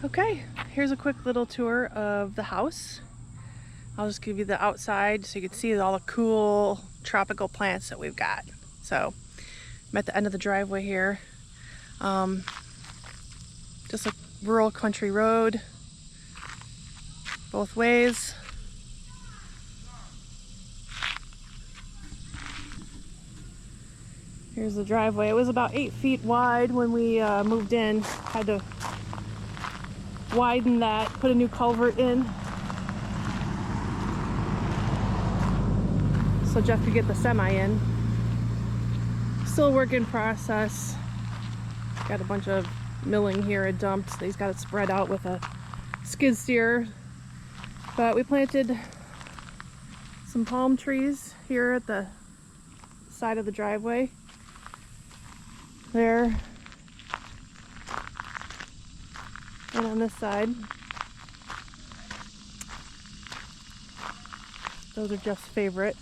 Okay, here's a quick little tour of the house. I'll just give you the outside so you can see all the cool tropical plants that we've got. So I'm at the end of the driveway here. Just a rural country road both ways. Here's the driveway. It was about 8 feet wide when we moved in. Had to widen that, put a new culvert in so Jeff could get the semi in. Still a work in process. Got a bunch of milling here and dumped. He's got it spread out with a skid steer. But we planted some palm trees here at the side of the driveway. There. And on this side. Those are Jeff's favorite.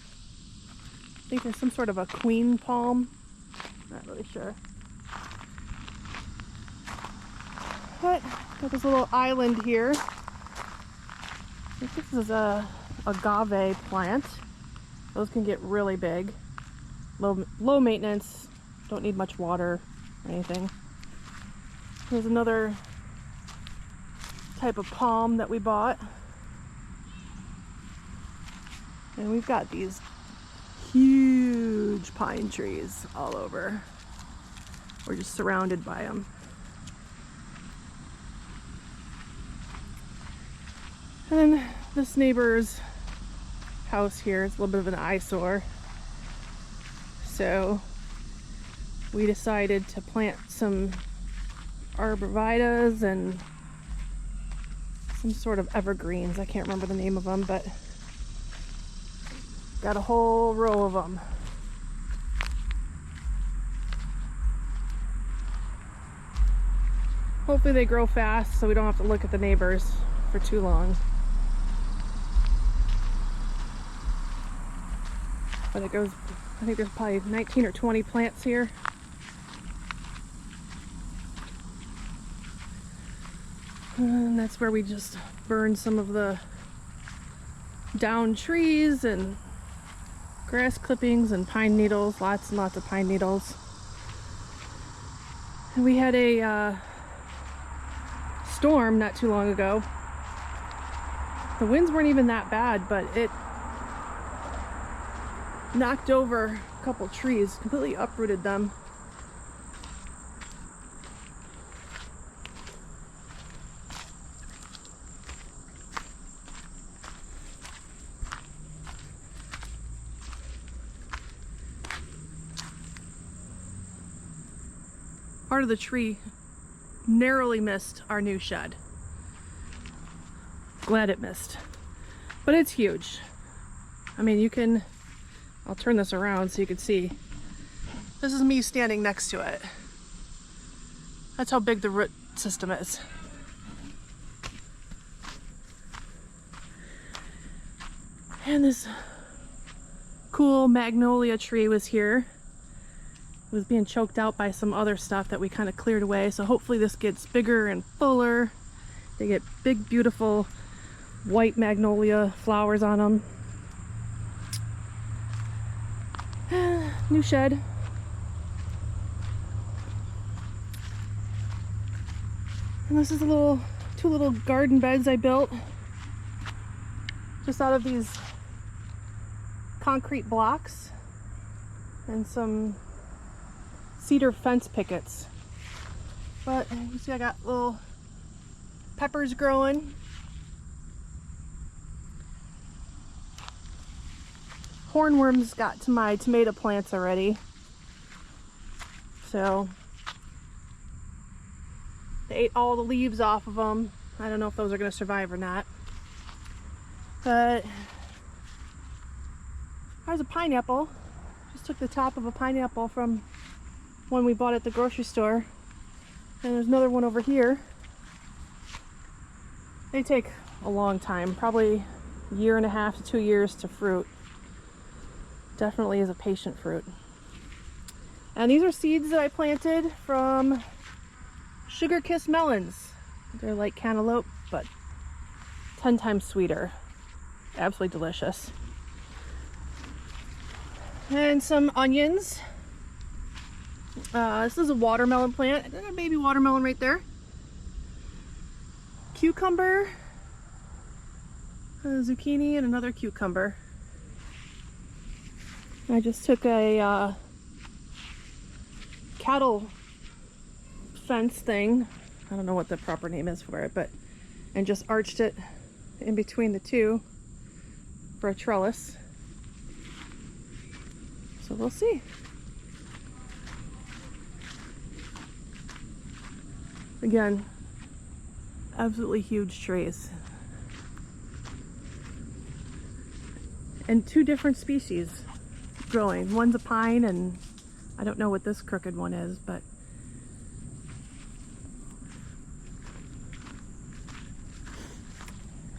I think there's some sort of a queen palm. Not really sure. But got this little island here. I think this is a agave plant. Those can get really big. Low maintenance. Don't need much water or anything. Here's another type of palm that we bought. And we've got these huge pine trees all over. We're just surrounded by them. And this neighbor's house here is a little bit of an eyesore. So we decided to plant some arborvitaes and some sort of evergreens. I can't remember the name of them, but got a whole row of them. Hopefully they grow fast so we don't have to look at the neighbors for too long. But it goes, I think there's probably 19 or 20 plants here. And that's where we just burned some of the downed trees and grass clippings and pine needles, lots and lots of pine needles. And we had a storm not too long ago. The winds weren't even that bad, but it knocked over a couple trees, completely uprooted them. Part of the tree narrowly missed our new shed. Glad it missed. But it's huge. I mean, you can, I'll turn this around so you can see. This is me standing next to it. That's how big the root system is. And this cool magnolia tree was here. It was being choked out by some other stuff that we kind of cleared away. So hopefully this gets bigger and fuller. They get big, beautiful white magnolia flowers on them. New shed. And this is two little garden beds I built just out of these concrete blocks and some cedar fence pickets. But you see I got little peppers growing. Hornworms got to my tomato plants already. So they ate all the leaves off of them. I don't know if those are going to survive or not. But there's a pineapple. Just took the top of a pineapple from one we bought at the grocery store. And there's another one over here. They take a long time, probably a year and a half to 2 years to fruit. Definitely is a patient fruit. And these are seeds that I planted from sugar kiss melons. They're like cantaloupe, but 10 times sweeter. Absolutely delicious. And some onions. This is a watermelon plant. And then a baby watermelon right there. Cucumber. A zucchini and another cucumber. I just took a cattle fence thing. I don't know what the proper name is for it, but and just arched it in between the two for a trellis. So we'll see. Again, absolutely huge trees. And two different species growing. One's a pine, and I don't know what this crooked one is, but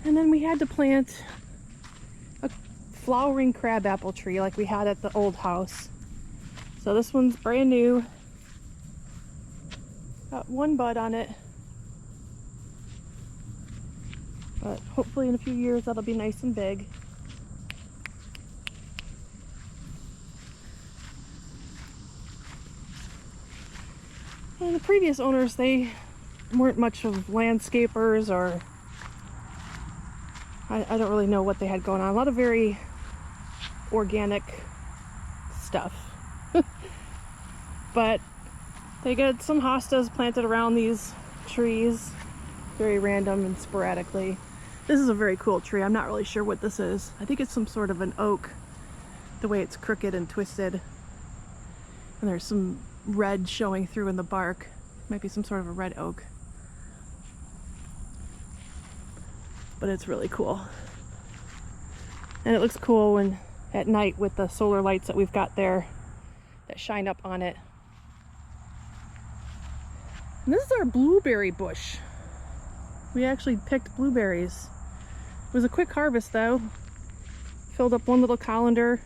and then we had to plant a flowering crabapple tree like we had at the old house. So this one's brand new. Got one bud on it. But hopefully in a few years that'll be nice and big. And the previous owners, they weren't much of landscapers, or I don't really know what they had going on. A lot of very organic stuff. But they got some hostas planted around these trees, very random and sporadically. This is a very cool tree. I'm not really sure what this is. I think it's some sort of an oak, the way it's crooked and twisted. And there's some red showing through in the bark. Might be some sort of a red oak. But it's really cool. And it looks cool when at night with the solar lights that we've got there that shine up on it. And this is our blueberry bush. We actually picked blueberries. It was a quick harvest though. Filled up one little colander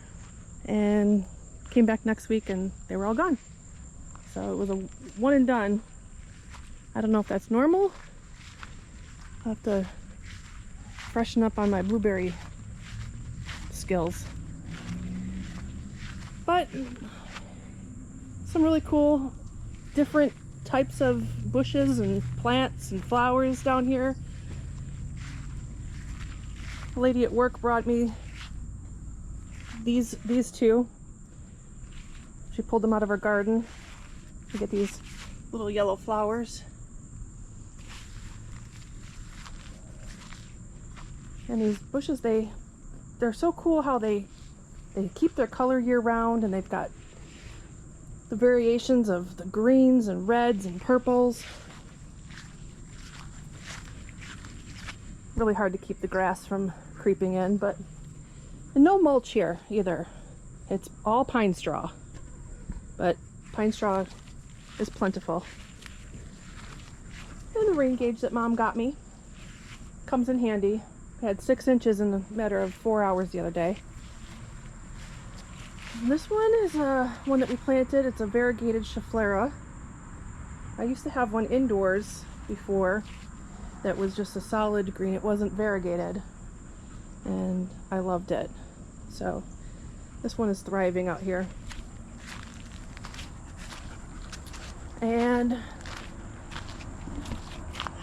and came back next week and they were all gone. So it was a one and done. I don't know if that's normal. I'll have to freshen up on my blueberry skills. But some really cool different types of bushes and plants and flowers down here. The lady at work brought me these two. She pulled them out of her garden. You get these little yellow flowers. And these bushes, they're so cool how they keep their color year round, and they've got the variations of the greens and reds and purples. Really hard to keep the grass from creeping in, but and no mulch here either. It's all pine straw, but pine straw is plentiful. And the rain gauge that Mom got me comes in handy. I had 6 inches in a matter of 4 hours the other day. And this one is one that we planted. It's a variegated Schefflera. I used to have one indoors before that was just a solid green. It wasn't variegated, and I loved it. So this one is thriving out here. And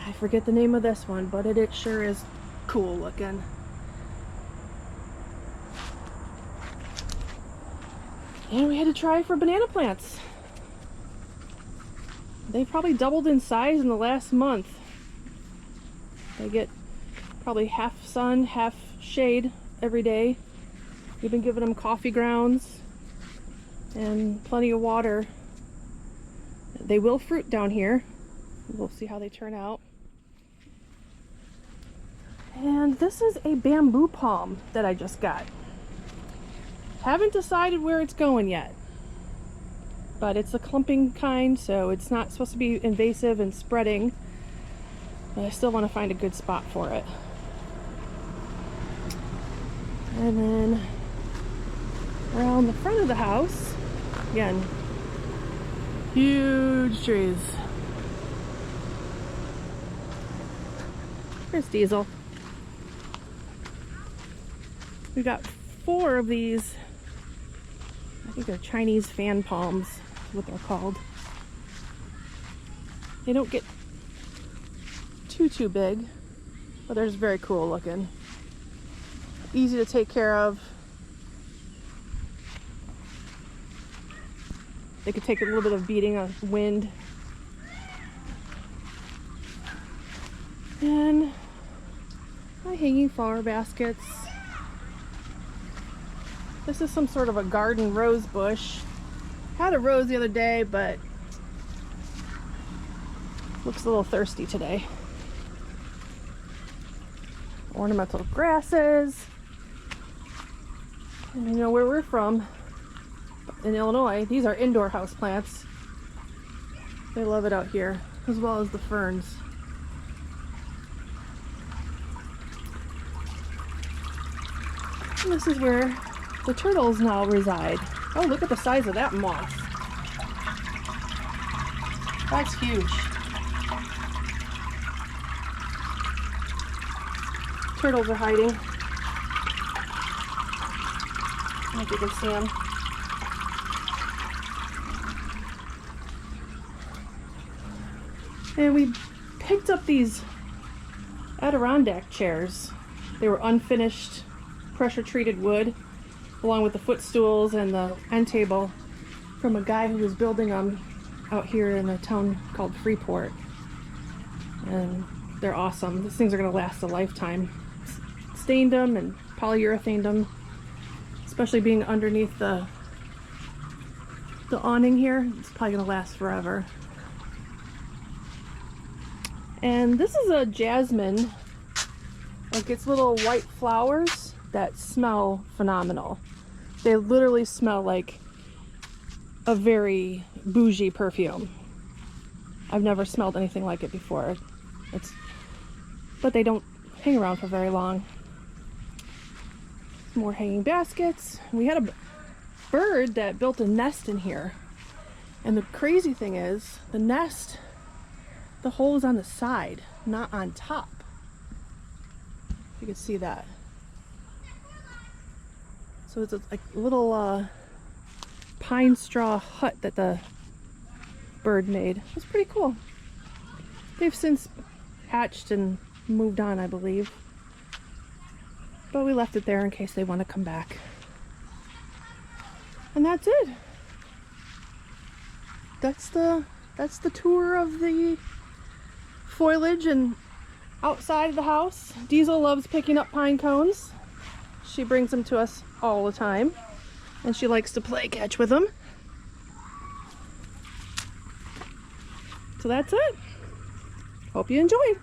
I forget the name of this one, but it sure is cool looking. And we had to try for banana plants. They probably doubled in size in the last month. They get probably half sun, half shade every day. We've been giving them coffee grounds and plenty of water. They will fruit down here. We'll see how they turn out. And this is a bamboo palm that I just got. Haven't decided where it's going yet, but it's a clumping kind, so it's not supposed to be invasive and spreading, but I still want to find a good spot for it. And then around the front of the house, again, huge trees. There's Diesel. We got 4 of these. I think they're Chinese fan palms, is what they're called. They don't get too big, but they're just very cool looking. Easy to take care of. They could take a little bit of beating on wind. And my hanging flower baskets. This is some sort of a garden rose bush. Had a rose the other day, but looks a little thirsty today. Ornamental grasses. And you know where we're from, in Illinois, these are indoor house plants. They love it out here, as well as the ferns. And this is where the turtles now reside. Oh, look at the size of that moth. That's huge. Turtles are hiding. I don't know if you can see them. And we picked up these Adirondack chairs. They were unfinished, pressure treated wood, along with the footstools and the end table, from a guy who was building them out here in a town called Freeport. And they're awesome. These things are going to last a lifetime. Stained them and polyurethaned them, especially being underneath the awning here. It's probably going to last forever. And this is a jasmine. It gets little white flowers that smell phenomenal. They literally smell like a very bougie perfume. I've never smelled anything like it before. But they don't hang around for very long. More hanging baskets. We had a bird that built a nest in here. And the crazy thing is, the nest, the hole is on the side, not on top. You can see that. So it's a little pine straw hut that the bird made. It's pretty cool. They've since hatched and moved on, I believe. But we left it there in case they want to come back. And that's it. That's the tour of the foliage and outside of the house. Diesel loves picking up pine cones. She brings them to us all the time. And she likes to play catch with them. So that's it. Hope you enjoyed.